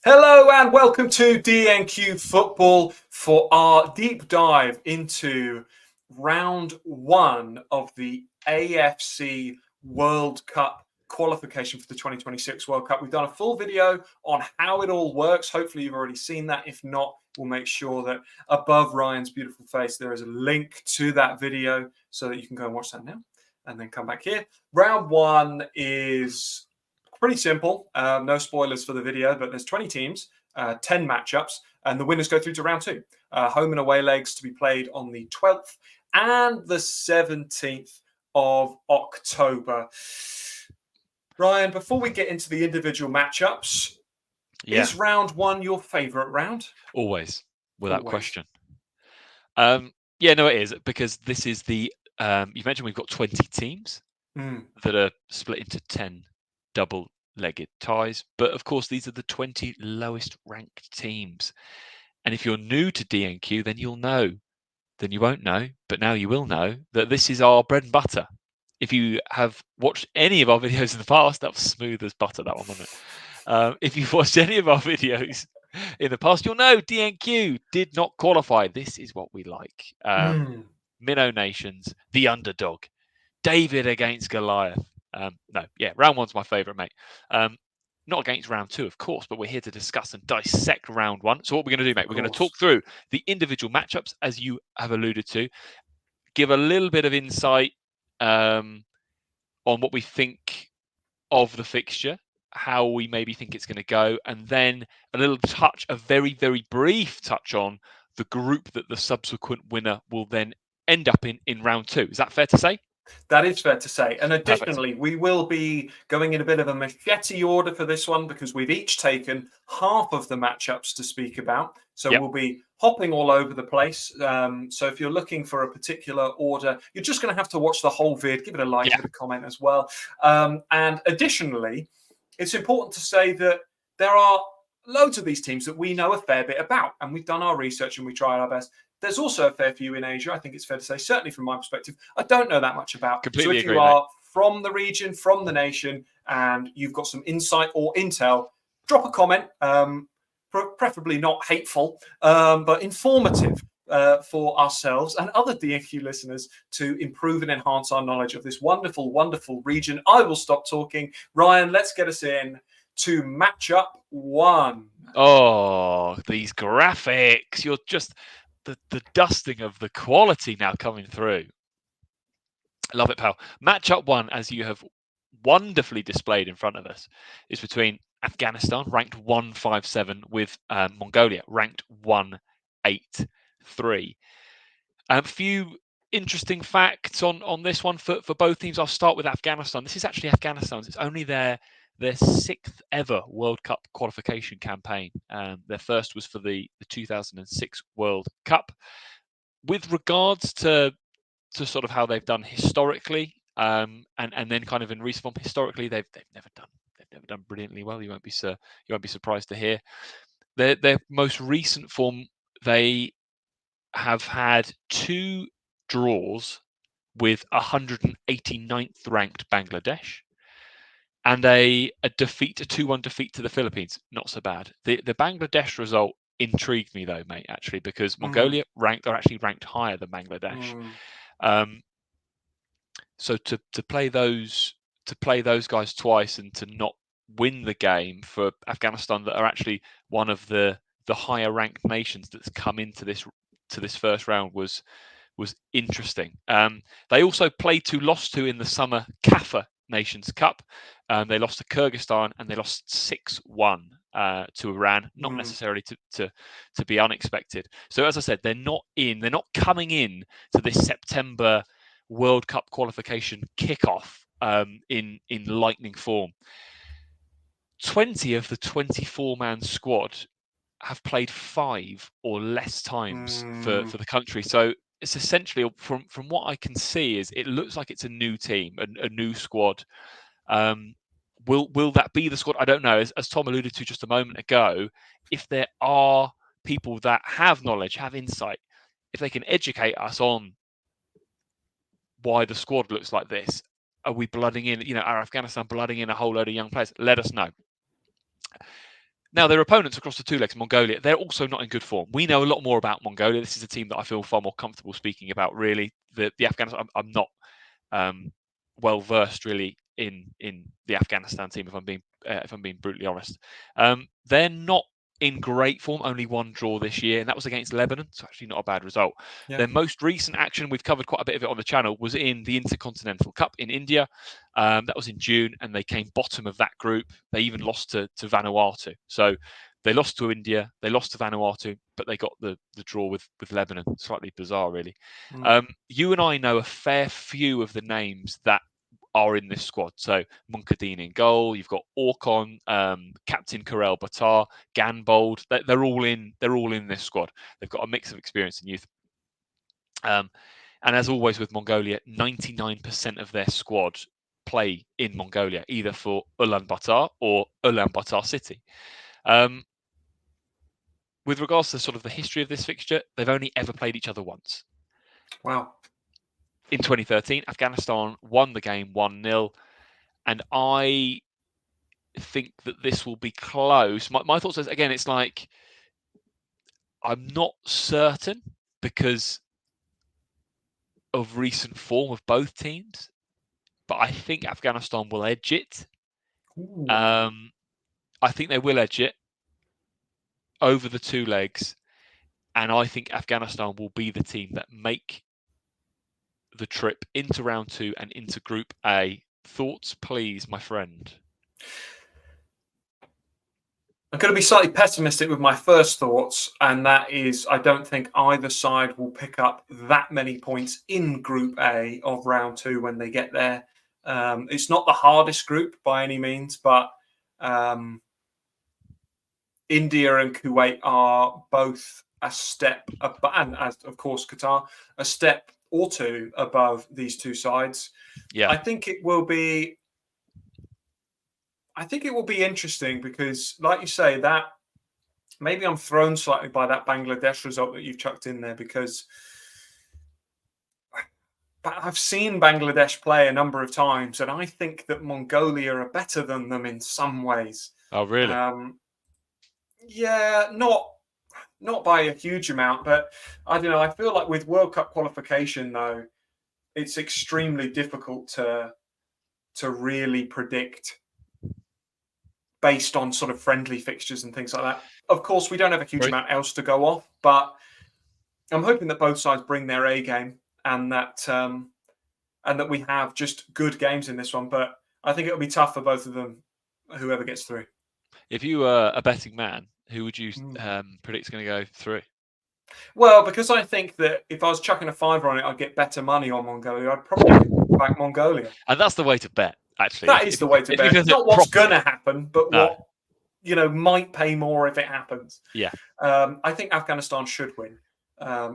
Hello and welcome to DNQ Football for our deep dive into round one of the AFC World Cup qualification for the 2026 World Cup. We've done a full video on how it all works. Hopefully you've already seen that. If not, we'll make sure that above Ryan's beautiful face there is a link to that video so that you can go and watch that now and then come back here. Round one is pretty simple. No spoilers for the video, but there's 20 teams, 10 matchups, and the winners go through to round two. Home and away legs to be played on the 12th and the 17th of October. Ryan, before we get into the individual matchups, is round one your favourite round? Always, without question. Yeah, no, it is, because this is the, you mentioned we've got 20 teams that are split into 10 double-legged ties, but of course these are the 20 lowest ranked teams. And if you're new to DNQ, then you'll know, then you won't know, but now you will know that this is our bread and butter. If you have watched any of our videos in the past, that was smooth as butter, that one, wasn't it? If you've watched any of our videos in the past, you'll know DNQ did not qualify. This is what we like. Minnow Nations, the underdog. David against Goliath. Round one's my favourite, mate. Not against round two, of course, but we're here to discuss and dissect round one. So what we're going to do, mate, we're going to talk through the individual matchups, as you have alluded to, give a little bit of insight on what we think of the fixture, how we maybe think it's going to go, and then a very, very brief touch on the group that the subsequent winner will then end up in round two. Is that fair to say? That is fair to say. And additionally, we will be going in a bit of a machete order for this one because we've each taken half of the matchups to speak about. So we'll be hopping all over the place. So if you're looking for a particular order, you're just going to have to watch the whole vid, give it a like, give it a comment as well. And additionally, it's important to say that there are loads of these teams that we know a fair bit about, and we've done our research and we try our best. There's also a fair few in Asia, I think it's fair to say, certainly from my perspective, I don't know that much about. Completely so if you are from the region, from the nation, and you've got some insight or intel, drop a comment, preferably not hateful, but informative for ourselves and other DNQ listeners to improve and enhance our knowledge of this wonderful, wonderful region. I will stop talking. Ryan, let's get us in to matchup one. Oh, these graphics. You're just... The dusting of the quality now coming through. Love it, pal. Matchup one, as you have wonderfully displayed in front of us, is between Afghanistan, ranked 157, with Mongolia, ranked 183. A few interesting facts on this one for both teams. I'll start with Afghanistan. This is actually Afghanistan's. It's only their sixth ever World Cup qualification campaign. Their first was for the 2006 World Cup. With regards to sort of how they've done historically, and then kind of in recent form, historically they've never done brilliantly well. You won't be surprised to hear. Their most recent form, they have had 2 draws with 189th ranked Bangladesh, and a 2-1 defeat to the Philippines. Not so bad. The Bangladesh result intrigued me though, mate, actually, because Mongolia are actually ranked higher than Bangladesh. So to play those guys twice and to not win the game for Afghanistan, that are actually one of the higher ranked nations that's come into this first round, was interesting. They also played lost to in the summer CAFA Nations Cup. They lost to Kyrgyzstan and they lost 6-1 to Iran. Not necessarily to be unexpected. So as I said, they're not coming in to this September World Cup qualification kickoff in lightning form. 20 of the 24-man squad have played 5 or less times for the country. So it's essentially, from what I can see, is it looks like it's a new team, a new squad. Will that be the squad? I don't know. As Tom alluded to just a moment ago, if there are people that have knowledge, have insight, if they can educate us on why the squad looks like this, are we blooding in? Are Afghanistan blooding in a whole load of young players? Let us know. Now, their opponents across the two legs, Mongolia, they're also not in good form. We know a lot more about Mongolia. This is a team that I feel far more comfortable speaking about, really. The Afghanistan, I'm not well versed really in the Afghanistan team, if I'm being brutally honest. They're not in great form, only one draw this year, and that was against Lebanon, so actually not a bad result. Yeah. Their most recent action, we've covered quite a bit of it on the channel, was in the Intercontinental Cup in India. That was in June, and they came bottom of that group. They even lost to Vanuatu. So they lost to India, they lost to Vanuatu, but they got the draw with Lebanon. Slightly bizarre, really. You and I know a fair few of the names that are in this squad. So Munkadeen in goal. You've got Orkon, Captain Karel Batar, Ganbold. They're all in this squad. They've got a mix of experience and youth. And as always with Mongolia, 99% of their squad play in Mongolia, either for Ulaanbaatar or Ulaanbaatar City. With regards to sort of the history of this fixture, they've only ever played each other once. Wow. In 2013, Afghanistan won the game 1-0. And I think that this will be close. My thoughts is, again, it's like, I'm not certain because of recent form of both teams, but I think Afghanistan will edge it. I think they will edge it over the two legs. And I think Afghanistan will be the team that make the trip into round 2 and into Group A. Thoughts, please, my friend? I'm going to be slightly pessimistic with my first thoughts, and that is I don't think either side will pick up that many points in Group A of round 2 when they get there. It's not the hardest group by any means, but India and Kuwait are both a step above, and as of course Qatar, a step or two above these two sides. Yeah, I think it will be interesting because, like you say, that maybe I'm thrown slightly by that Bangladesh result that you've chucked in there because I've seen Bangladesh play a number of times, and I think that Mongolia are better than them in some ways. Oh, really? Yeah, not by a huge amount, but I don't know. I feel like with World Cup qualification, though, it's extremely difficult to really predict based on sort of friendly fixtures and things like that. Of course, we don't have a huge amount else to go off, but I'm hoping that both sides bring their A game and that we have just good games in this one. But I think it'll be tough for both of them, whoever gets through. If you were a betting man, who would you predict is going to go through? Well, because I think that if I was chucking a fiver on it, I'd get better money on Mongolia. I'd probably back Mongolia. And that's the way to bet, actually. That is the way to bet. Not what's going to happen, but what might pay more if it happens. Yeah. I think Afghanistan should win.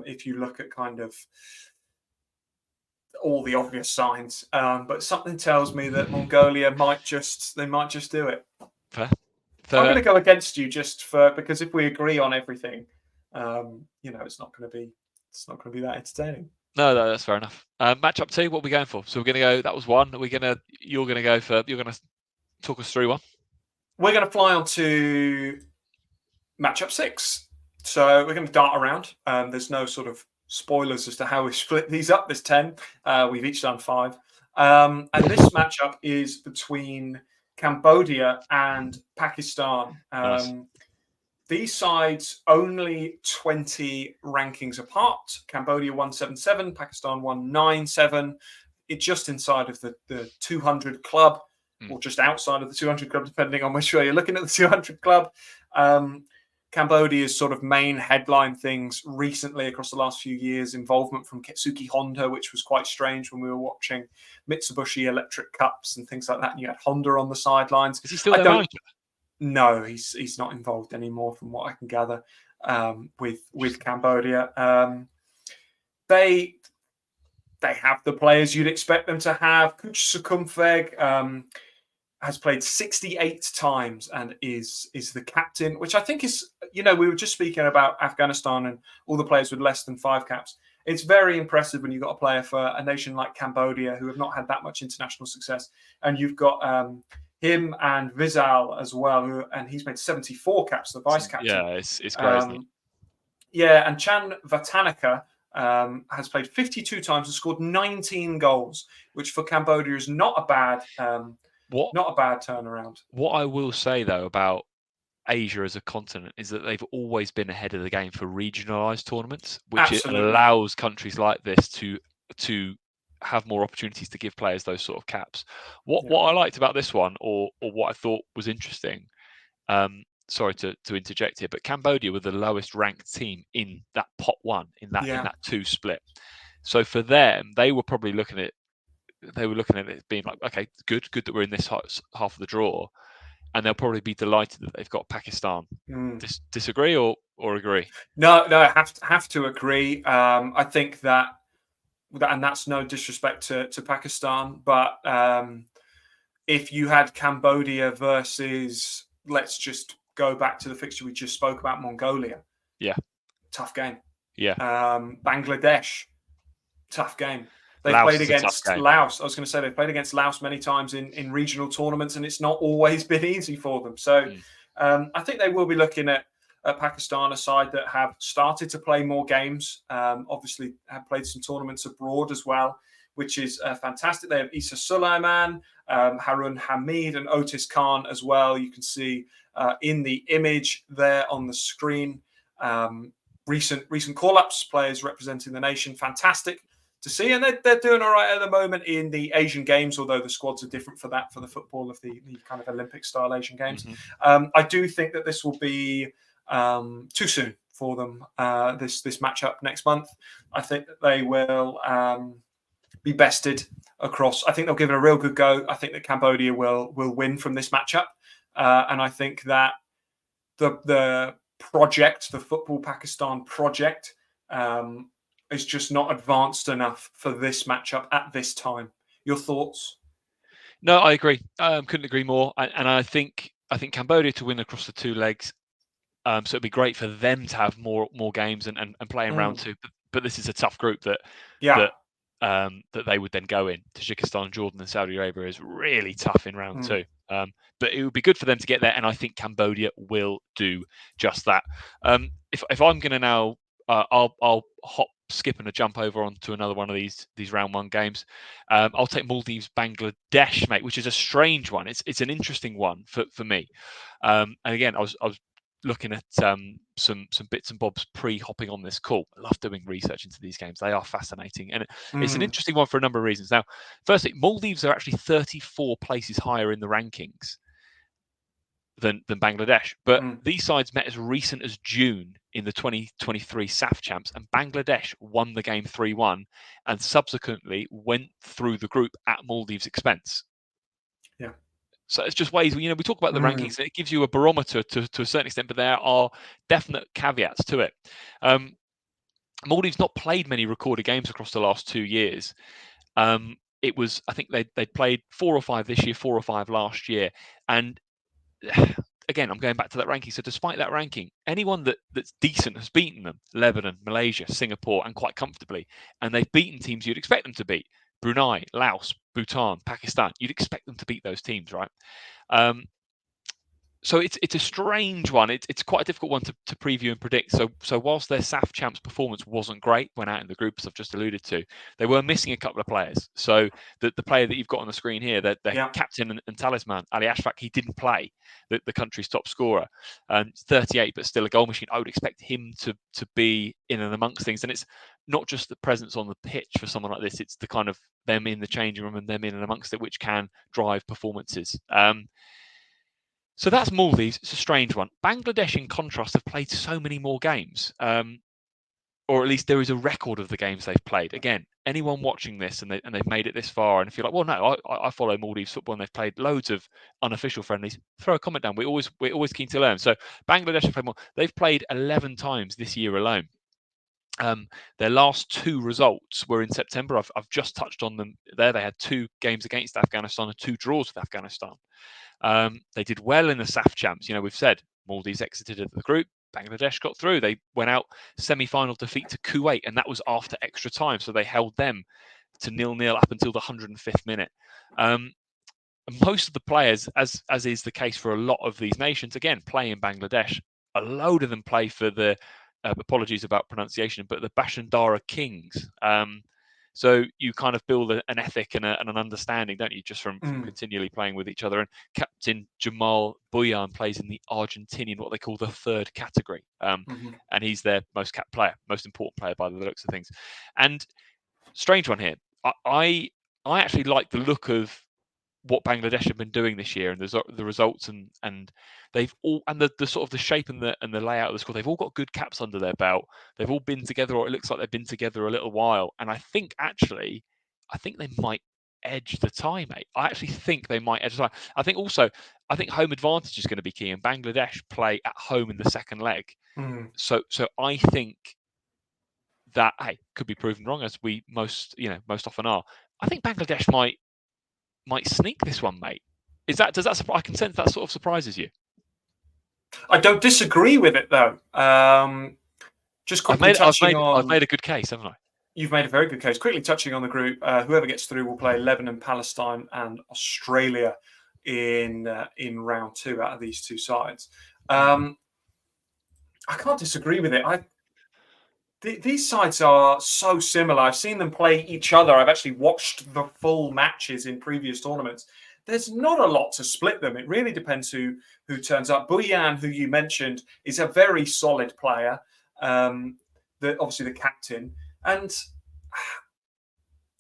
If you look at kind of all the obvious signs, but something tells me that Mongolia might just do it. Fair. I'm going to go against you because if we agree on everything, it's not going to be that entertaining. No, that's fair enough. Matchup 2, what are we going for? So we're going to go. That was 1. You're going to talk us through 1. We're going to fly on to matchup 6. So we're going to dart around. There's no sort of spoilers as to how we split these up. There's 10. We've each done 5. And this matchup is between Cambodia and Pakistan. Nice. These sides only 20 rankings apart. Cambodia 177, Pakistan 197. It's just inside of the 200 club, or just outside of the 200 club, depending on which way you're looking at the 200 club. Cambodia's sort of main headline things recently across the last few years, involvement from Ketsuki Honda, which was quite strange when we were watching Mitsubishi Electric Cups and things like that. And you had Honda on the sidelines. Is he still their manager? No, he's not involved anymore, from what I can gather. With Cambodia, they have the players you'd expect them to have. Kuch Sukhumfeg has played 68 times and is the captain, which I think is, we were just speaking about Afghanistan and all the players with less than 5 caps. It's very impressive when you've got a player for a nation like Cambodia who have not had that much international success, and you've got him and Vizal as well, and he's made 74 caps, the vice captain. Yeah, it's great, isn't it? Yeah, and Chan Vatanaka has played 52 times and scored 19 goals, which for Cambodia is not a bad turnaround. What I will say though about Asia as a continent is that they've always been ahead of the game for regionalised tournaments, which allows countries like this to have more opportunities to give players those sort of caps. What I liked about this one, or what I thought was interesting, sorry to interject here, but Cambodia were the lowest ranked team in that pot one, in that 2 split. So for them, they were probably looking at it being like, okay, good that we're in this half of the draw, and they'll probably be delighted that they've got Pakistan. Disagree or agree? No, I have to agree. I think that, and that's no disrespect to Pakistan, but if you had Cambodia versus, let's just go back to the fixture we just spoke about, Mongolia. Yeah. Tough game. Yeah. Bangladesh, tough game. They Laos played against Laos. I was going to say they played against Laos many times in regional tournaments, and it's not always been easy for them. So I think they will be looking at Pakistan, a side that have started to play more games. Obviously, have played some tournaments abroad as well, which is fantastic. They have Isa Sulaiman, Harun Hamid, and Otis Khan as well. You can see in the image there on the screen. Recent call-ups, players representing the nation. Fantastic to see, and they're doing all right at the moment in the Asian Games, although the squads are different for the football of the kind of Olympic-style Asian Games. I do think that this will be too soon for them, this matchup next month. I think that they will be bested across. I think they'll give it a real good go. I think that Cambodia will win from this matchup, and I think that the project, the Football Pakistan project, is just not advanced enough for this matchup at this time. Your thoughts? No, I agree. Couldn't agree more. And I think Cambodia to win across the 2 legs. So it'd be great for them to have more games and play in round 2. But this is a tough group that they would then go in. Tajikistan, Jordan, and Saudi Arabia is really tough in round 2. But it would be good for them to get there, and I think Cambodia will do just that. If I'm going to now, I'll hop, skip, and a jump over onto another one of these round 1 games. I'll take Maldives, Bangladesh, mate, which is a strange one. It's an interesting one for me. And again, I was looking at some bits and bobs pre-hopping on this call. I love doing research into these games. They are fascinating, and it's an interesting one for a number of reasons. Now, firstly, Maldives are actually 34 places higher in the rankings than Bangladesh, but these sides met as recent as June in the 2023 SAF champs, and Bangladesh won the game 3-1 and subsequently went through the group at Maldives' expense. Yeah. So it's just ways, we talk about the rankings, and it gives you a barometer to a certain extent, but there are definite caveats to it. Maldives not played many recorded games across the last 2 years. It was, I think they played 4 or 5 this year, 4 or 5 last year. And again, I'm going back to that ranking. So despite that ranking, anyone that's decent has beaten them. Lebanon, Malaysia, Singapore, and quite comfortably. And they've beaten teams you'd expect them to beat. Brunei, Laos, Bhutan, Pakistan. You'd expect them to beat those teams, right? So it's a strange one. It's quite a difficult one to preview and predict. So whilst their SAF champs performance wasn't great when out in the group, as I've just alluded to, they were missing a couple of players. So the player that you've got on the screen here, their captain and talisman, Ali Ashfaq, he didn't play, the country's top scorer. 38, but still a goal machine. I would expect him to be in and amongst things. And it's not just the presence on the pitch for someone like this. It's the kind of them in the changing room and them in and amongst it, which can drive performances. So that's Maldives. It's a strange one. Bangladesh, in contrast, have played so many more games, or at least there is a record of the games they've played. Again, anyone watching this and they've made it this far, and if you're like, well, no, I follow Maldives football and they've played loads of unofficial friendlies, throw a comment down. We're always keen to learn. So Bangladesh have played more. They've played 11 times this year alone. Their last 2 results were in September. I've just touched on them there. They had 2 games against Afghanistan and 2 draws with Afghanistan. They did well in the SAF champs. We've said Maldives exited the group. Bangladesh got through. They went out semi-final defeat to Kuwait, and that was after extra time. So they held them to 0-0 up until the 105th minute. most of the players, as is the case for a lot of these nations, again, play in Bangladesh. A load of them play for the, apologies about pronunciation, but the Bashundara Kings. So you kind of build an ethic and an understanding, don't you, just from continually playing with each other. And Captain Jamal Buyan plays in the Argentinian, what they call the third category. And he's their most capped player, most important player by the looks of things. And strange one here. I actually like the look of what Bangladesh have been doing this year and the results and they've all and the sort of the shape and the layout of the squad. They've all got good caps under their belt. They've all been together, or it looks like they've been together a little while. And I think they might edge the tie, mate. I actually think they might edge the tie. I think home advantage is going to be key, and Bangladesh play at home in the second leg. So I think that could be proven wrong, as we most often are. I think Bangladesh might sneak this one, mate. Does that I can sense that sort of surprises you. I don't disagree with it though. Just quickly I've made a good case, haven't I? You've made a very good case. Quickly touching on the group, whoever gets through will play Lebanon, Palestine, and Australia in round 2 out of these two sides. I can't disagree with it. These sides are so similar. I've seen them play each other. I've actually watched the full matches in previous tournaments. There's not a lot to split them. It really depends who turns up. Buyan, who you mentioned, is a very solid player. Obviously the captain. And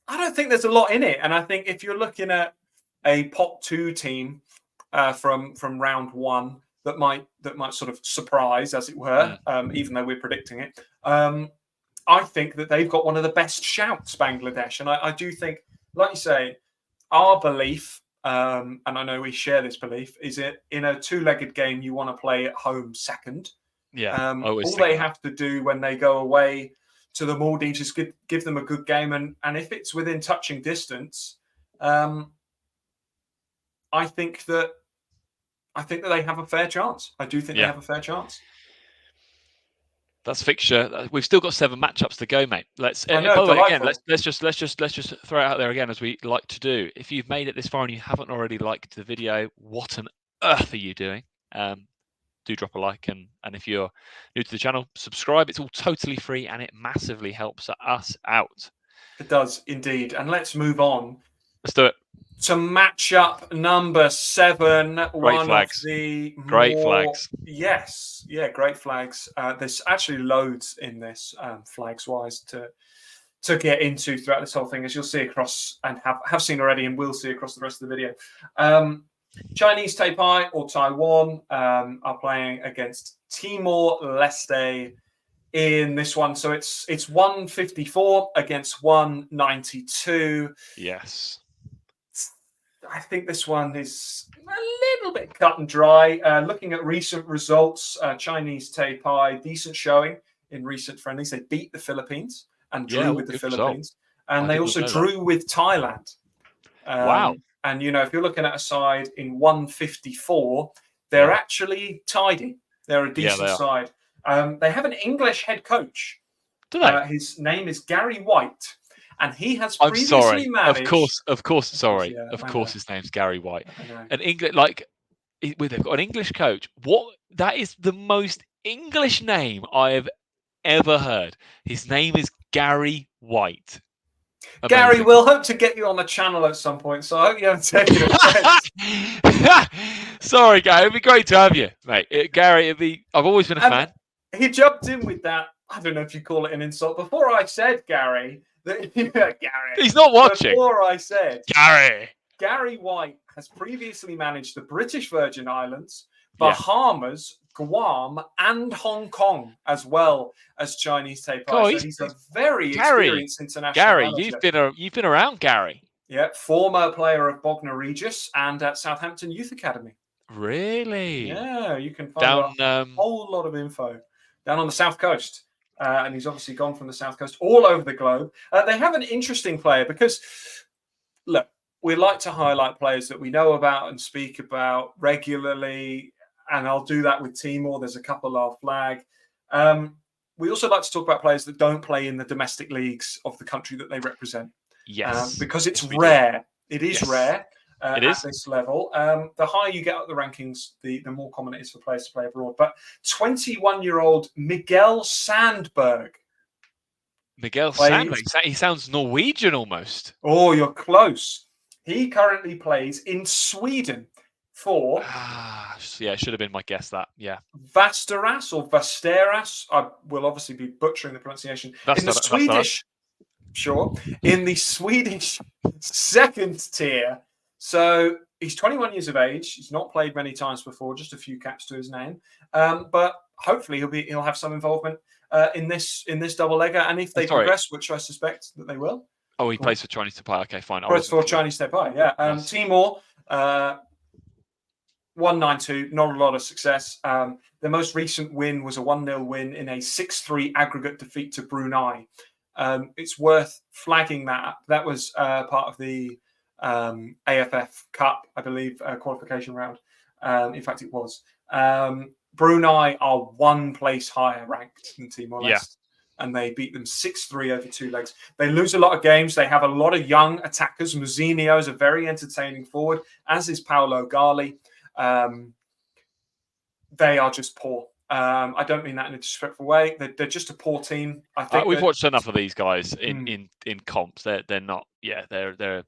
I don't think there's a lot in it. And I think if you're looking at a pot 2 team from round 1, that might sort of surprise, as it were, even though we're predicting it. I think that they've got one of the best shouts, Bangladesh. And I do think, like you say, our belief, and I know we share this belief, is it in a 2-legged game, you want to play at home second. Yeah. All they have to do when they go away to the Maldives is give them a good game. And if it's within touching distance, I think that they have a fair chance. I do think they have a fair chance. That's fixture. We've still got 7 matchups to go, mate. Let's throw it out there again, as we like to do. If you've made it this far and you haven't already liked the video, what on earth are you doing? Do drop a like, and if you're new to the channel, subscribe. It's all totally free and it massively helps us out. It does indeed. And let's move on. Let's do it. To matchup number 7, great flags. Great flags. Yes, yeah, great flags. There's actually loads in this, flags-wise, to get into throughout this whole thing, as you'll see across, and have seen already, and will see across the rest of the video. Chinese Taipei or Taiwan are playing against Timor-Leste in this one. So it's 154 against 192. Yes. I think this one is a little bit cut and dry. Looking at recent results, Chinese Taipei, decent showing in recent friendlies. They beat the Philippines and drew with the Philippines. And they also drew with Thailand. Wow. And, if you're looking at a side in 154, they're actually tidy. They're a decent side. They have an English head coach. Do they? His name is Gary White. And he has previously managed. Of course. Sorry. Of course, his name's Gary White. An English, they've got an English coach. That is the most English name I have ever heard. His name is Gary White. Amazing. Gary, we'll hope to get you on the channel at some point. So I hope you haven't taken offense. Sorry, Gary. It'd be great to have you, mate. Gary, I've always been a fan. He jumped in with that. I don't know if you call it an insult. Before I said Gary. Gary. He's not watching. Before I said Gary White has previously managed the British Virgin Islands, Bahamas, Guam, and Hong Kong, as well as Chinese Taipei. So he's a very experienced international manager. Gary, you've been around, Gary. Yeah, former player of Bognor Regis and at Southampton Youth Academy. Really? Yeah, you can find a whole lot of info down on the South Coast. And he's obviously gone from the South Coast all over the globe. They have an interesting player because, look, we like to highlight players that we know about and speak about regularly. And I'll do that with Timor. There's a couple our flag. We also like to talk about players that don't play in the domestic leagues of the country that they represent. Yes. Because it's rare. It is rare. It at is. this level. The higher you get up the rankings, the more common it is for players to play abroad. But 21-year-old Miguel Sandberg. Miguel Sandberg. He sounds Norwegian almost. Oh, you're close. He currently plays in Sweden for... yeah, it should have been my guess that, yeah. Västerås or Västerås. I will obviously be butchering the pronunciation. In the Swedish... Sure. In the Swedish second tier. So he's 21 years of age. He's not played many times before, just a few caps to his name. But hopefully he'll have some involvement in this double legger. And if they progress, which I suspect that they will. Oh, he plays for Chinese Taipei. Okay, fine. Plays for Chinese Taipei, yeah. Nice. Timor, 1-9-2, not a lot of success. The most recent win was a 1-0 win in a 6-3 aggregate defeat to Brunei. It's worth flagging that. That was part of the AFF Cup, I believe, qualification round. In fact, it was. Brunei are one place higher ranked than Timor-Leste, and they beat them 6-3 over 2 legs. They lose a lot of games. They have a lot of young attackers. Muzinho is a very entertaining forward, as is Paulo Gali. They are just poor. I don't mean that in a disrespectful way. They're just a poor team. I think we've watched enough of these guys in comps. They're not. Yeah, they're.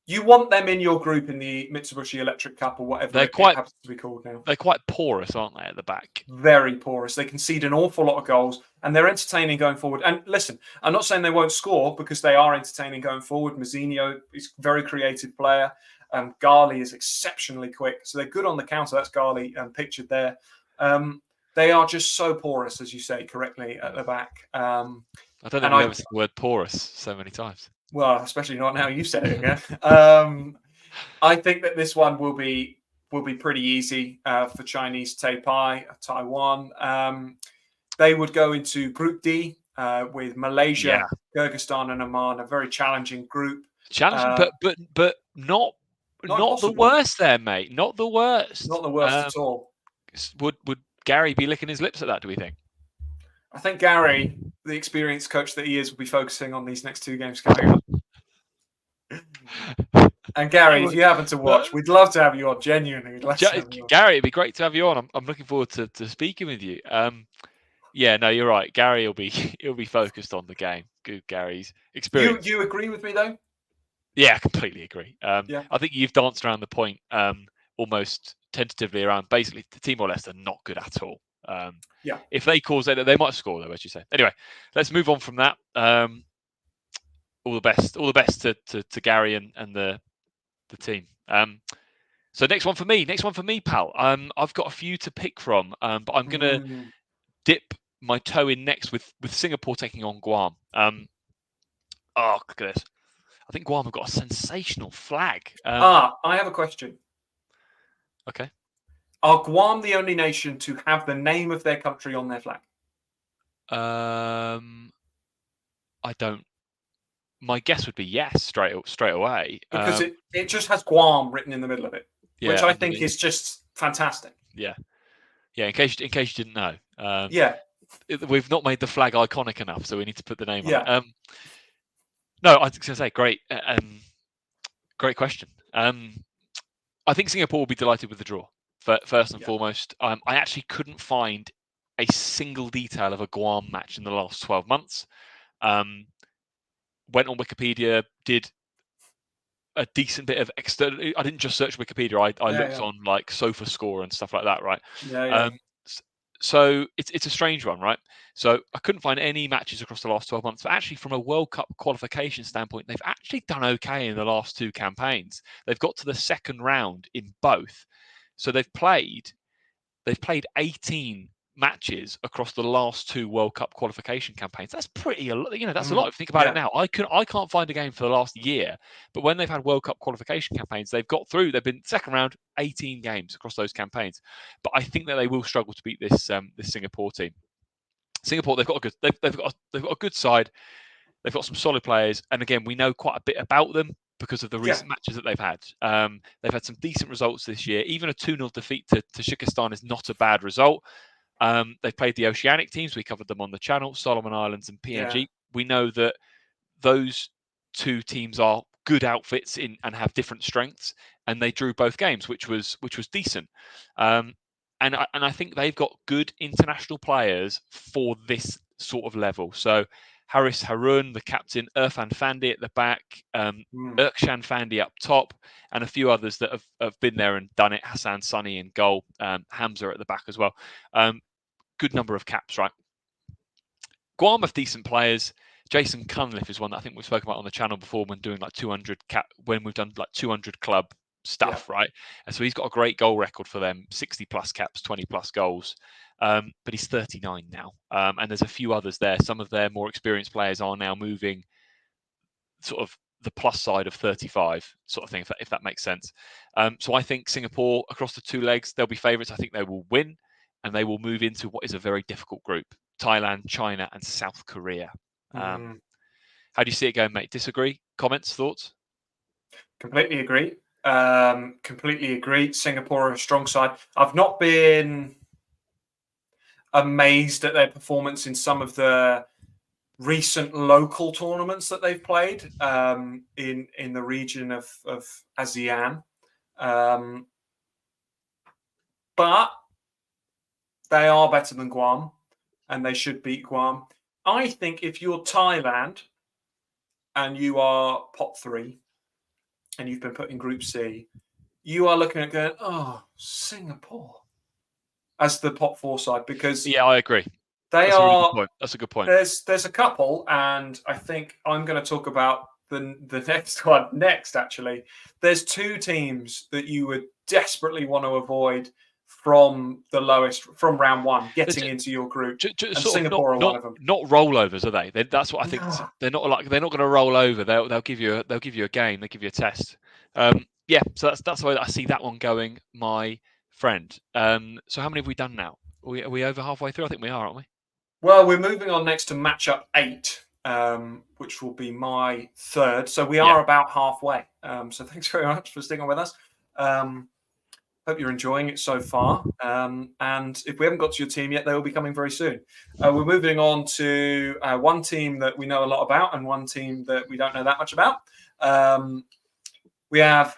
You want them in your group in the Mitsubishi Electric Cup or whatever it happens to be called now. They're quite porous, aren't they, at the back? Very porous. They concede an awful lot of goals, and they're entertaining going forward. And listen, I'm not saying they won't score because they are entertaining going forward. Muzinho is a very creative player. Gali is exceptionally quick, so they're good on the counter. That's Gali pictured there. They are just so porous, as you say correctly, at the back. I don't think we've ever seen the word porous so many times. Well, especially not now you said it again. I think that this one will be pretty easy for Chinese Taipei, Taiwan. They would go into Group D with Malaysia, Kyrgyzstan, and Oman. A very challenging group. Challenging, but not the worst there, mate. Not the worst. Not the worst at all. Would Gary be licking his lips at that, do we think? I think Gary, the experienced coach that he is, will be focusing on these next 2 games coming up. And Gary, if you happen to watch, we'd love to have you on. Genuinely, we'd love to have you on. Gary, it'd be great to have you on. I'm looking forward to speaking with you. Yeah, no, you're right. Gary he'll be focused on the game. Good, Gary's experience. You agree with me though? Yeah, I completely agree. I think you've danced around the point almost tentatively around. Basically, the Timor-Leste are not good at all. If they cause it, they might score though, as you say. Anyway, let's move on from that. All the best to Gary and the team. So next one for me, pal. I've got a few to pick from, but I'm gonna dip my toe in next with Singapore taking on Guam. Oh, look at this. I think Guam have got a sensational flag. I have a question. Okay. Are Guam the only nation to have the name of their country on their flag? I don't. My guess would be yes, straight away. Because it just has Guam written in the middle of it, which I think is just fantastic. Yeah. In case you didn't know. We've not made the flag iconic enough, so we need to put the name on it. No, I was going to say great question. I think Singapore will be delighted with the draw. First and foremost, I actually couldn't find a single detail of a Guam match in the last 12 months. Went on Wikipedia, did a decent bit of external. I didn't just search Wikipedia. I looked on like Sofa Score and stuff like that, right? So it's a strange one, right? So I couldn't find any matches across the last 12 months. But actually, from a World Cup qualification standpoint, they've actually done okay in the last 2 campaigns. They've got to the second round in both. So they've played 18 matches across the last 2 World Cup qualification campaigns. That's pretty, that's a lot if you think about it now. I can't find a game for the last year, but when they've had World Cup qualification campaigns, they've got through. They've been second round, 18 games across those campaigns. But I think that they will struggle to beat this Singapore team. Singapore, they've got a good side. They've got some solid players, and again, we know quite a bit about them because of the recent matches that they've had. They've had some decent results this year. Even a 2-0 defeat to Tajikistan is not a bad result. They've played the Oceanic teams. We covered them on the channel, Solomon Islands and PNG. We know that those 2 teams are good outfits in and have different strengths, and they drew both games, which was decent. And I think they've got good international players for this sort of level. So Haris Harun, the captain, Irfan Fandi at the back, Erkshan Fandi up top, and a few others that have been there and done it. Hassan Sunny in goal, Hamza at the back as well. Good number of caps, right? Guam have decent players. Jason Cunliffe is one that I think we've spoken about on the channel before when doing like 200 when we've done like 200 club stuff, right? And so he's got a great goal record for them, 60 plus caps, 20 plus goals. But he's 39 now. And there's a few others there. Some of their more experienced players are now moving sort of the plus side of 35 sort of thing, if that makes sense. So I think Singapore across the two legs, they'll be favourites. I think they will win and they will move into what is a very difficult group. Thailand, China and South Korea. How do you see it going, mate? Disagree? Comments? Thoughts? Completely agree. Completely agree. Singapore are a strong side. I've not been amazed at their performance in some of the recent local tournaments that they've played in the region of ASEAN. But they are better than Guam, and they should beat Guam. I think if you're Thailand and you are pot 3 and you've been put in Group C, you are looking at going, oh, Singapore as the pot 4 side, because I agree. That's a really good point. That's a good point. There's a couple, and I think I'm going to talk about the next one next. Actually, there's 2 teams that you would desperately want to avoid from the lowest, from round 1, getting into your group. And Singapore are one of them. Not rollovers, are they? That's what I think. No. They're not going to roll over. They'll give you a game. They'll give you a test. So that's the way that I see that one going, my friend. So how many have we done now? Are we over halfway through? I think we are, aren't we? Well, we're moving on next to matchup 8, which will be my third. So we are about halfway. So thanks very much for sticking with us. Hope you're enjoying it so far. And if we haven't got to your team yet, they will be coming very soon. We're moving on to one team that we know a lot about and one team that we don't know that much about. We have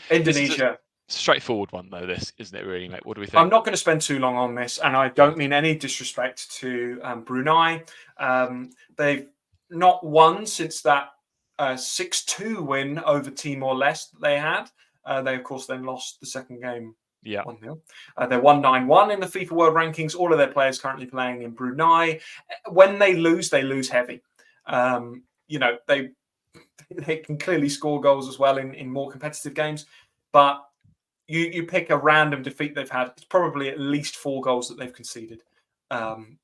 Indonesia. Straightforward one though, this isn't it really, mate? What do we think? I'm not going to spend too long on this, and I don't mean any disrespect to Brunei. They've not won since that 6-2 win over Timor-Leste that they had. They of course then lost the second game 1-0. They're 191 in the FIFA World Rankings. All of their players currently playing in Brunei. When they lose heavy. They can clearly score goals as well in more competitive games, but you pick a random defeat they've had, it's probably at least 4 goals that they've conceded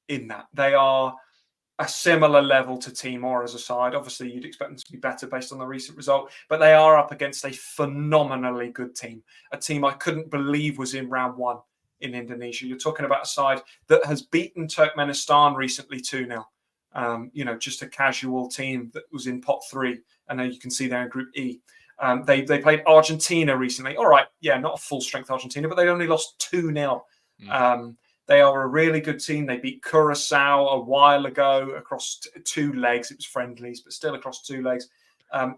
in that. They are a similar level to Timor as a side. Obviously, you'd expect them to be better based on the recent result, but they are up against a phenomenally good team, a team I couldn't believe was in round 1 in Indonesia. You're talking about a side that has beaten Turkmenistan recently 2-0. Just a casual team that was in pot 3, and then you can see they're in Group E. They played Argentina recently. All right, not a full strength Argentina, but they only lost 2-0. They are a really good team. They beat Curacao a while ago across 2 legs. It was friendlies, but still across 2 legs.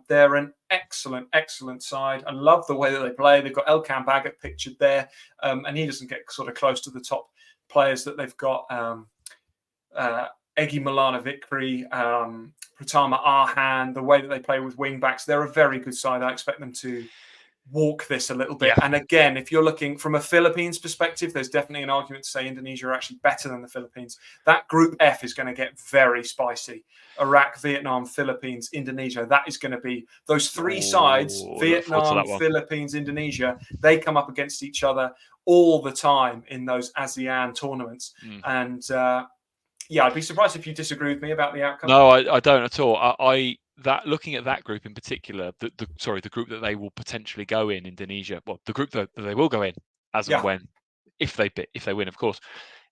They're an excellent, excellent side. I love the way that they play. They've got Elkan Baggett pictured there, and he doesn't get sort of close to the top players that they've got. Egi Milanovic, Pratama Arhan, the way that they play with wing backs, they're a very good side. I expect them to walk this a little bit. And again, if you're looking from a Philippines perspective, there's definitely an argument to say Indonesia are actually better than the Philippines. That Group F is going to get very spicy. Iraq, Vietnam, Philippines, Indonesia. That is going to be those 3 sides, Vietnam, Philippines, Indonesia, they come up against each other all the time in those ASEAN tournaments. And I'd be surprised if you disagree with me about the outcome. No, I don't at all. Looking at that group in particular, the group that they will potentially go in, Indonesia. Well, the group that they will go in, as and when, if they win, of course.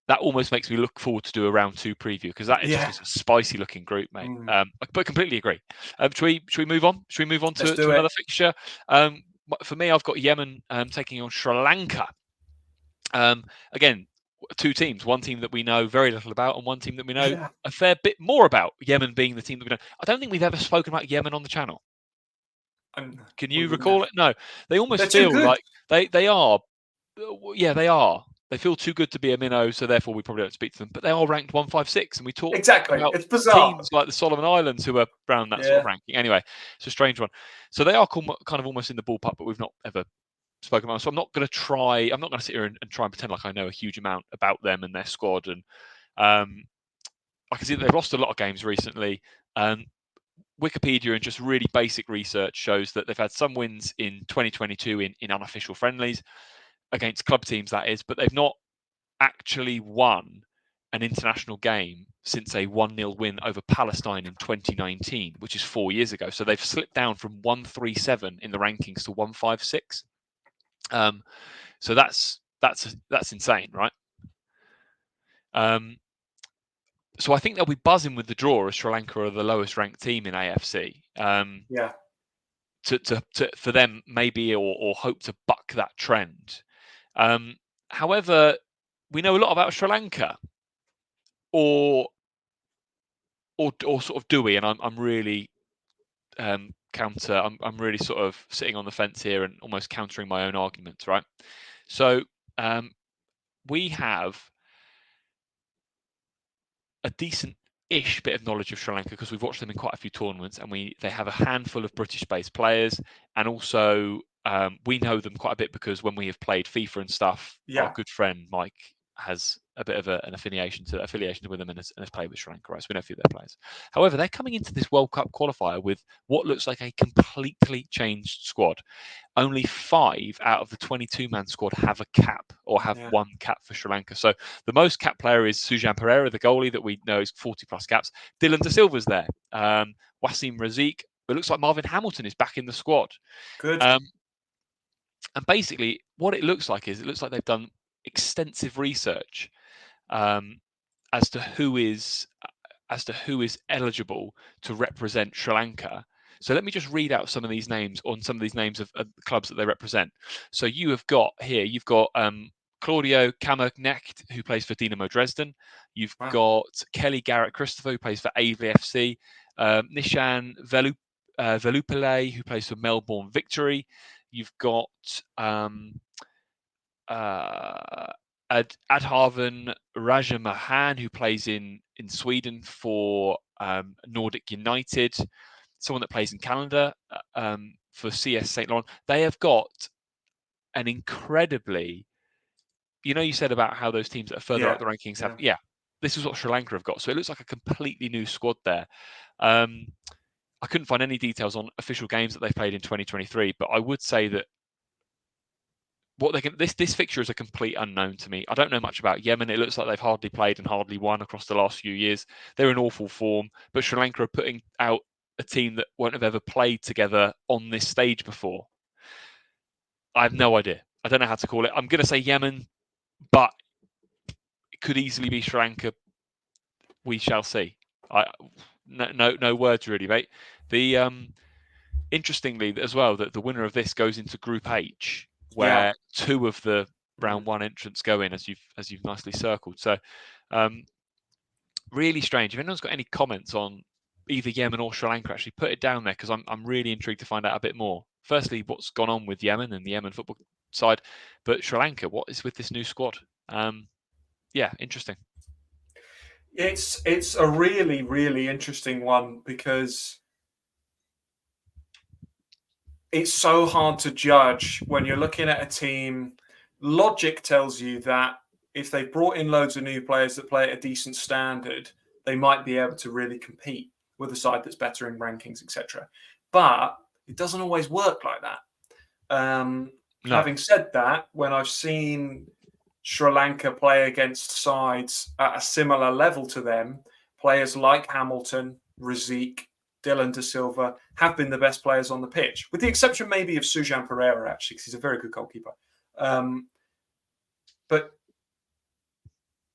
That almost makes me look forward to do a round 2 preview, because that is just a spicy looking group, mate. But completely agree. Should we move on? Should we move on to another fixture? For me, I've got Yemen taking on Sri Lanka. Again, 2 teams, one team that we know very little about and one team that we know a fair bit more about, Yemen being the team that we know. I don't think we've ever spoken about Yemen on the channel. Can you recall it? No, they almost feel like they are. Yeah, they are. They feel too good to be a minnow, so therefore we probably don't speak to them. But they are ranked 156, and we talk about It's bizarre. Teams like the Solomon Islands who are around that sort of ranking. Anyway, it's a strange one. So they are kind of almost in the ballpark, but we've not ever spoken about them. So I'm not going to sit here and try and pretend like I know a huge amount about them and their squad. And I can see that they've lost a lot of games recently. Wikipedia and just really basic research shows that they've had some wins in 2022 in unofficial friendlies against club teams, that is, but they've not actually won an international game since a 1-0 win over Palestine in 2019, which is 4 years ago. So they've slipped down from 137 in the rankings to 156. So that's insane, right? So I think they'll be buzzing with the draw as Sri Lanka are the lowest ranked team in AFC. For them maybe or hope to buck that trend. However, we know a lot about Sri Lanka, or sort of do we? And I'm really I'm really sort of sitting on the fence here and almost countering my own arguments, right? So we have a decent-ish bit of knowledge of Sri Lanka because we've watched them in quite a few tournaments, and they have a handful of British-based players, and also we know them quite a bit because when we have played FIFA and stuff, our good friend Mike has a bit of an affiliation with them and has played with Sri Lanka, right? So we know a few of their players. However, they're coming into this World Cup qualifier with what looks like a completely changed squad. Only 5 out of the 22-man squad have a cap or have one cap for Sri Lanka. So the most cap player is Sujan Pereira, the goalie that we know is 40-plus caps. Dylan De Silva's there. Wasim Razik. It looks like Marvin Hamilton is back in the squad. Good. And basically, what it looks like they've done extensive research as to who is eligible to represent Sri Lanka. So let me just read out some of these names of clubs that they represent. So you've got Claudio Kammerknecht, who plays for Dinamo Dresden. You've got Kelly Garrett Christopher, who plays for AVFC. Nishan Velupillay, who plays for Melbourne Victory. You've got Adhavan Rajamahan, who plays in Sweden for Nordic United, someone that plays in Canada for CS St. Laurent. They have got an incredibly, you said about how those teams that are further up the rankings have, this is what Sri Lanka have got. So it looks like a completely new squad there. I couldn't find any details on official games that they've played in 2023, but I would say that this fixture is a complete unknown to me. I don't know much about Yemen. It looks like they've hardly played and hardly won across the last few years. They're in awful form, but Sri Lanka are putting out a team that won't have ever played together on this stage before. I have no idea. I don't know how to call it. I'm going to say Yemen, but it could easily be Sri Lanka. We shall see. No words really, mate. Interestingly as well, that the winner of this goes into Group H, where 2 of the round 1 entrants go in, as you've nicely circled. So really strange. If anyone's got any comments on either Yemen or Sri Lanka, actually put it down there, because I'm really intrigued to find out a bit more. Firstly, what's gone on with Yemen and the Yemen football side, but Sri Lanka, what is with this new squad? Interesting. It's a really, really interesting one, because it's so hard to judge when you're looking at a team. Logic tells you that if they brought in loads of new players that play at a decent standard, they might be able to really compete with a side that's better in rankings, etc. But it doesn't always work like that. No. Having said that, when I've seen Sri Lanka play against sides at a similar level to them, players like Hamilton, Razik, Dylan De Silva have been the best players on the pitch, with the exception maybe of Sujan Pereira, actually, because he's a very good goalkeeper. But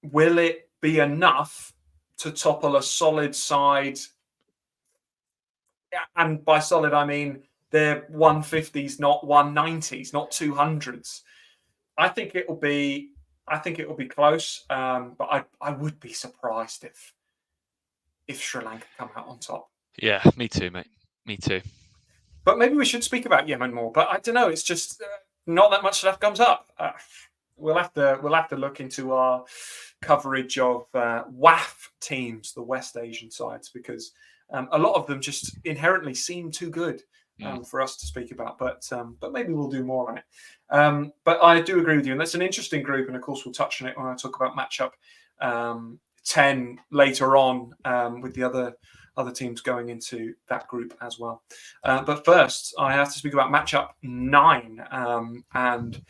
will it be enough to topple a solid side? And by solid, I mean they're 150s, not 190s, not 200s. I think it will be close, but I would be surprised if Sri Lanka come out on top. Yeah, me too, mate. Me too. But maybe we should speak about Yemen more. But I don't know. It's just not that much stuff comes up. We'll have to look into our coverage of WAF teams, the West Asian sides, because a lot of them just inherently seem too good for us to speak about. But maybe we'll do more on it. But I do agree with you, and that's an interesting group. And of course, we'll touch on it when I talk about matchup 10 later on with the other teams going into that group as well. But first, I have to speak about matchup 9 and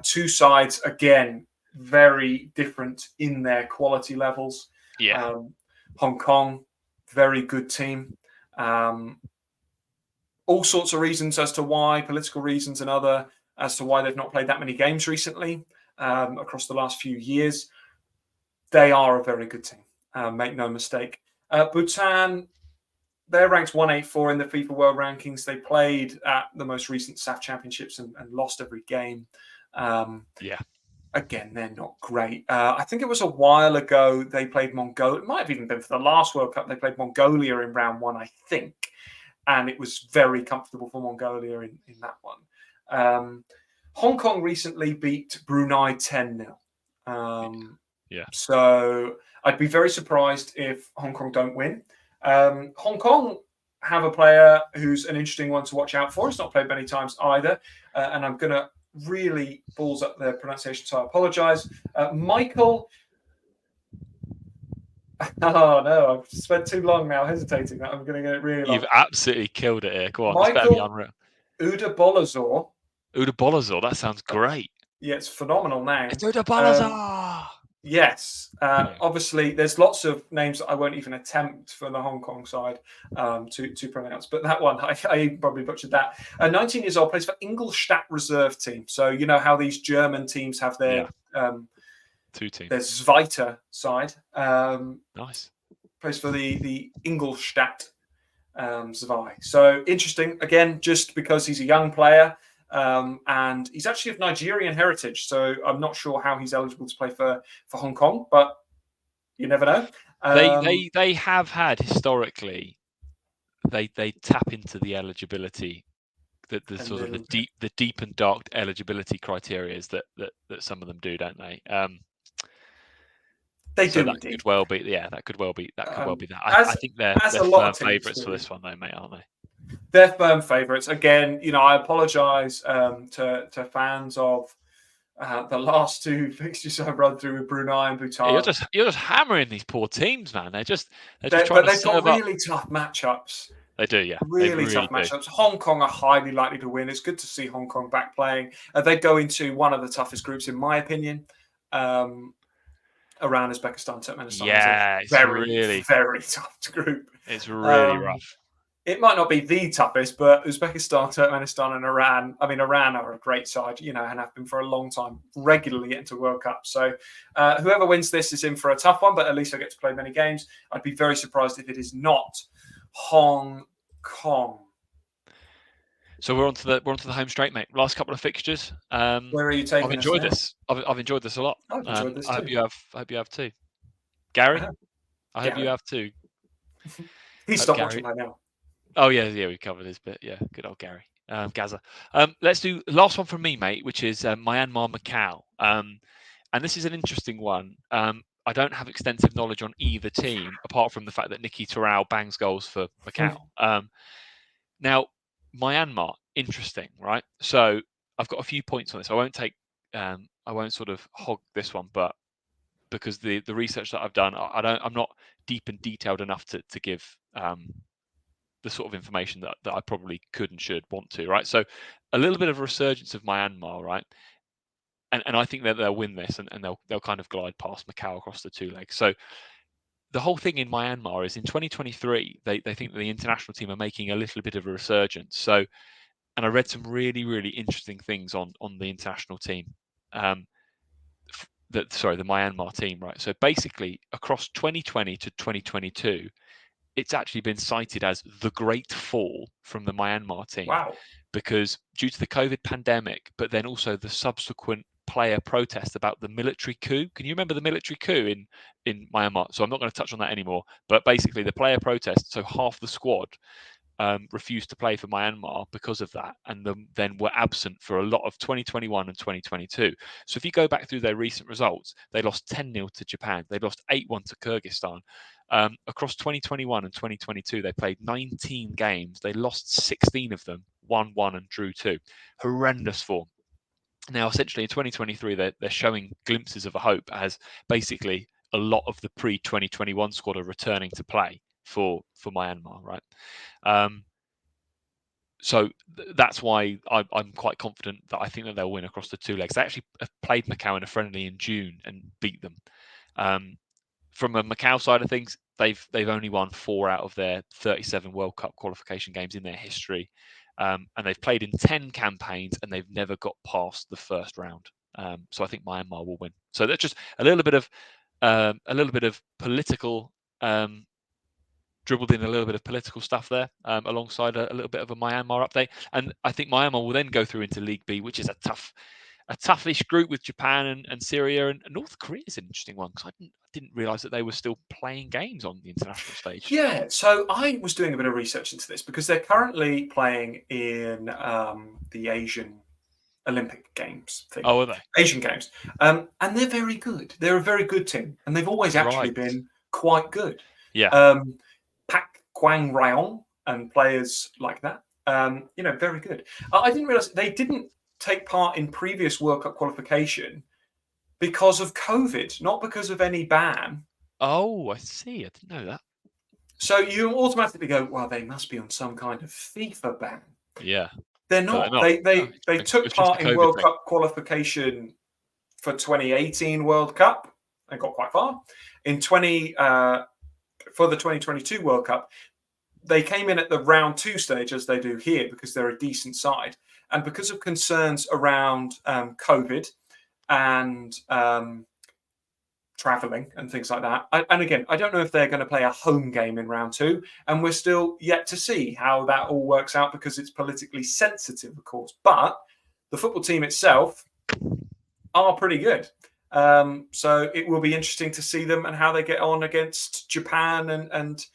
two sides, again, very different in their quality levels. Yeah. Hong Kong, very good team. All sorts of reasons as to why, political reasons and other, as to why they've not played that many games recently across the last few years. They are a very good team, make no mistake. Bhutan, they're ranked 184 in the FIFA World Rankings. They played at the most recent SAF Championships and lost every game. Again, they're not great. I think it was a while ago they played Mongolia. It might have even been for the last World Cup. They played Mongolia in round 1, I think. And it was very comfortable for Mongolia in that one. Hong Kong recently beat Brunei 10-0. So I'd be very surprised if Hong Kong don't win. Hong Kong have a player who's an interesting one to watch out for. He's not played many times either. And I'm going to really balls up their pronunciation, so I apologize. Michael. Oh, no, I've spent too long now hesitating that I'm going to get it really wrong. You've absolutely killed it here. Go on, Michael this better be unreal. Udabolazor. Udabolazor, that sounds great. Yeah, it's a phenomenal name. It's Udabolazor. Yes. Obviously, there's lots of names that I won't even attempt for the Hong Kong side to pronounce. But that one, I probably butchered that. 19 years old, plays for Ingolstadt reserve team. So you know how these German teams have their two teams. Their Zweite side. Nice. Plays for the Ingolstadt Zwei. So interesting, again, just because he's a young player. And he's actually of Nigerian heritage, so I'm not sure how he's eligible to play for Hong Kong, but you never know. They have had historically, they tap into the eligibility, the sort of the deep and dark eligibility criteria that some of them do, don't they? They so do. That could well be that. I think they're firm favourites for this one, though, mate, aren't they? They're firm favourites. Again, I apologise to fans of the last two fixtures I've run through with Brunei and Bhutan. Yeah, you're just hammering these poor teams, man. They're just trying to serve up. But they've got really tough matchups. They do, yeah. Really tough matchups. Hong Kong are highly likely to win. It's good to see Hong Kong back playing. They go into one of the toughest groups, in my opinion. Around Uzbekistan, Turkmenistan. Yeah, it's very, very tough group. It's really rough. It might not be the toughest, but Uzbekistan, Turkmenistan, and Iran. I mean, Iran are a great side, and have been for a long time, regularly into World Cup. So whoever wins this is in for a tough one, but at least I get to play many games. I'd be very surprised if it is not Hong Kong. So we're onto the home straight, mate. Last couple of fixtures. Where are you taking? I've enjoyed this. I've enjoyed this a lot. I've enjoyed this too. I hope you have too. Gary, I hope you have too. He's stopped watching by now. Oh yeah, we covered his bit. Yeah, good old Gary. Gaza. Let's do the last one from me, mate, which is Myanmar, Macau. And this is an interesting one. I don't have extensive knowledge on either team, apart from the fact that Nicky Terrell bangs goals for Macau. Now, Myanmar, interesting, right? So I've got a few points on this. I won't sort of hog this one, but because the research that I've done, I'm not deep and detailed enough to give the sort of information that I probably could and should want to, right? So a little bit of a resurgence of Myanmar, right? And I think that they'll win this and they'll kind of glide past Macau across the two legs. So the whole thing in Myanmar is in 2023, they think that the international team are making a little bit of a resurgence. So, and I read some really, really interesting things on the international team. The Myanmar team, right? So basically across 2020 to 2022, it's actually been cited as the great fall from the Myanmar team. Wow. Because due to the COVID pandemic, but then also the subsequent player protest about the military coup. Can you remember the military coup in Myanmar? So I'm not going to touch on that anymore. But basically the player protest, so half the squad refused to play for Myanmar because of that, and then were absent for a lot of 2021 and 2022. So if you go back through their recent results, they lost 10-0 to Japan. They lost 8-1 to Kyrgyzstan. Across 2021 and 2022, they played 19 games. They lost 16 of them, won 1 and drew 2. Horrendous form. Now, essentially, in 2023, they're showing glimpses of a hope as basically a lot of the pre-2021 squad are returning to play for Myanmar, right? So that's why I'm quite confident that I think that they'll win across the 2 legs. They actually played Macau in a friendly in June and beat them. From a Macau side of things, they've only won 4 out of their 37 World Cup qualification games in their history, and they've played in 10 campaigns and they've never got past the first round. So I think Myanmar will win. So that's just a little bit of political. Dribbled in a little bit of political stuff there, alongside a little bit of a Myanmar update. And I think Myanmar will then go through into League B, which is a toughish group with Japan and Syria, and North Korea is an interesting one because I didn't realise that they were still playing games on the international stage. Yeah, so I was doing a bit of research into this because they're currently playing in the Asian Olympic Games thing. Oh, are they? Asian Games. And they're very good. They're a very good team, and they've always actually been quite good. Yeah. Pak Kwang Rayon and players like that. Very good. I didn't realise they didn't take part in previous World Cup qualification because of COVID, not because of any ban. Oh, I see. I didn't know that. So you automatically go, well, they must be on some kind of FIFA ban. Yeah. They're not. They took part in World Cup qualification for 2018 World Cup and got quite far. For the 2022 World Cup, they came in at the round 2 stage, as they do here, because they're a decent side. And because of concerns around COVID and traveling and things like that. And again, I don't know if they're going to play a home game in round 2, and we're still yet to see how that all works out because it's politically sensitive, of course. But the football team itself are pretty good. So it will be interesting to see them and how they get on against Japan and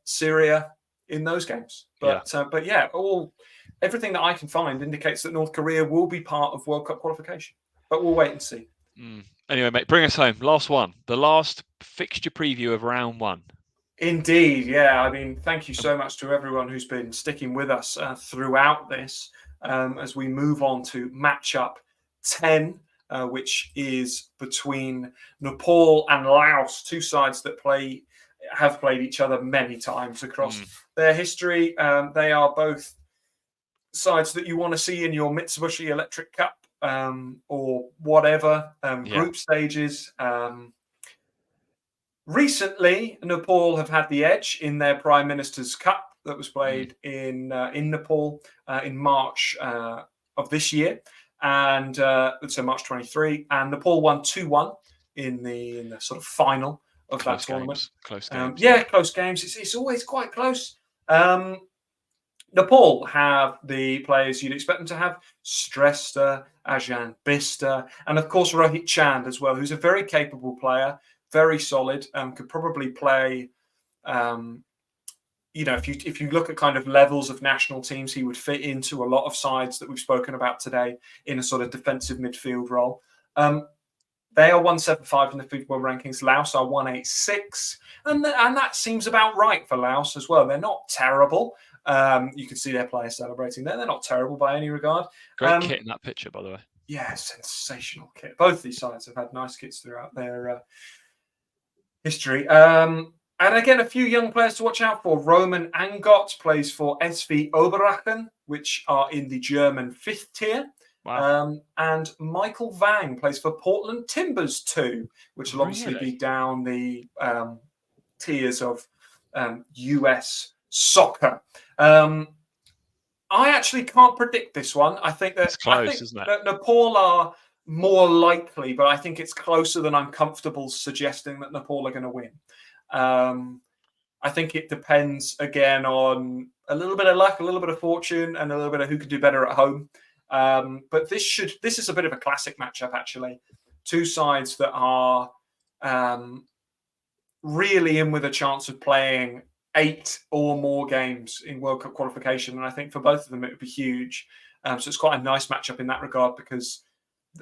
Syria in those games. But yeah, everything that I can find indicates that North Korea will be part of World Cup qualification. But we'll wait and see. Anyway, mate, bring us home. Last one. The last fixture preview of round 1. Indeed, yeah. I mean, thank you so much to everyone who's been sticking with us throughout this as we move on to matchup 10, which is between Nepal and Laos, 2 sides that have played each other many times across their history. They are both sides that you want to see in your Mitsubishi Electric Cup or whatever group stages. Recently, Nepal have had the edge in their Prime Minister's Cup that was played in Nepal in March of this year, and so March 23, and Nepal won 2-1 in the sort of final of that tournament. Close games. Close games. It's always quite close. Nepal have the players you'd expect them to have: Shrestha, Ajahn Bista, and of course Rohit Chand as well, who's a very capable player, very solid, could probably play. If you look at kind of levels of national teams, he would fit into a lot of sides that we've spoken about today in a sort of defensive midfield role. They are 175 in the football rankings. Laos are 186, and that seems about right for Laos as well. They're not terrible. You can see their players celebrating there. They're not terrible by any regard. Great kit in that picture, by the way. Yeah, sensational kit. Both these sides have had nice kits throughout their history. And again, a few young players to watch out for. Roman Angot plays for SV Oberachern, which are in the German 5th tier. Wow. And Michael Vang plays for Portland Timbers 2, which will obviously be down the tiers of US soccer. I actually can't predict this one. I think that it's close, isn't it? That Nepal are more likely, but I think it's closer than I'm comfortable suggesting that Nepal are going to win. I think it depends again on a little bit of luck, a little bit of fortune, and a little bit of who can do better at home. But this is a bit of a classic matchup, actually. 2 sides that are really in with a chance of playing 8 or more games in World Cup qualification, and I think for both of them it would be huge. So it's quite a nice matchup in that regard because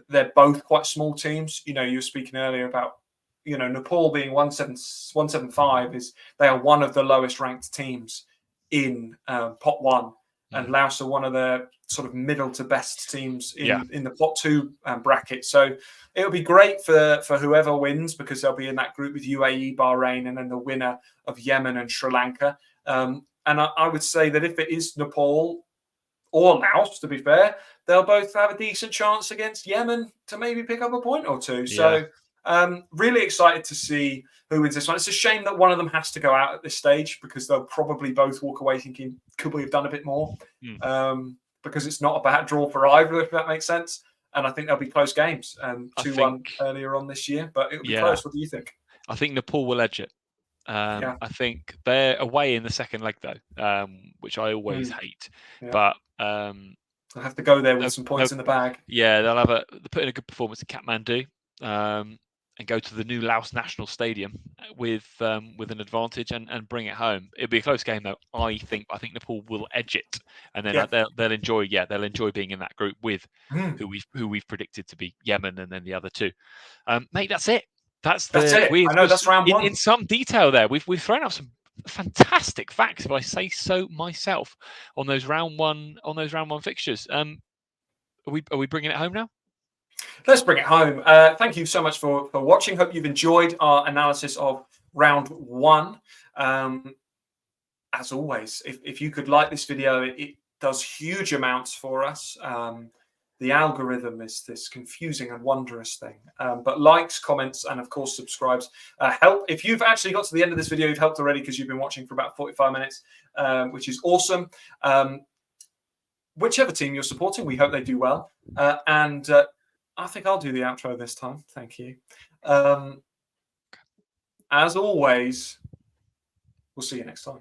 they're both quite small teams. You were speaking earlier about Nepal being 175 is they are one of the lowest ranked teams in pot 1, and Laos are one of the sort of middle to best teams in the pot 2 bracket. So it'll be great for whoever wins because they'll be in that group with UAE, Bahrain, and then the winner of Yemen and Sri Lanka. And I would say that if it is Nepal or Laos, to be fair, they'll both have a decent chance against Yemen to maybe pick up a point or two. So really excited to see who wins this one. It's a shame that one of them has to go out at this stage because they'll probably both walk away thinking, could we have done a bit more? Because it's not a bad draw for either, if that makes sense. And I think there'll be close games, 2-1 earlier on this year, but it'll be close. What do you think? I think Nepal will edge it. I think they're away in the second leg, though, which I always hate. But they'll have to go there with some points in the bag. Yeah, they'll put in a good performance in Kathmandu and go to the new Laos National Stadium with an advantage and bring it home. It'll be a close game, though. I think Nepal will edge it, and then they'll enjoy being in that group with who we've predicted to be Yemen and then the other two. Mate, that's it. That's it. I know that's round 1. In some detail there, we've thrown out some fantastic facts, if I say so myself, on those round one fixtures. Are we bringing it home now? Let's bring it home. Thank you so much for watching. Hope you've enjoyed our analysis of round 1. As always, if you could like this video, it does huge amounts for us. The algorithm is this confusing and wondrous thing. But likes, comments, and of course subscribes help. If you've actually got to the end of this video, you've helped already because you've been watching for about 45 minutes, which is awesome. Whichever team you're supporting, we hope they do well. And I think I'll do the outro this time. Thank you. As always, we'll see you next time.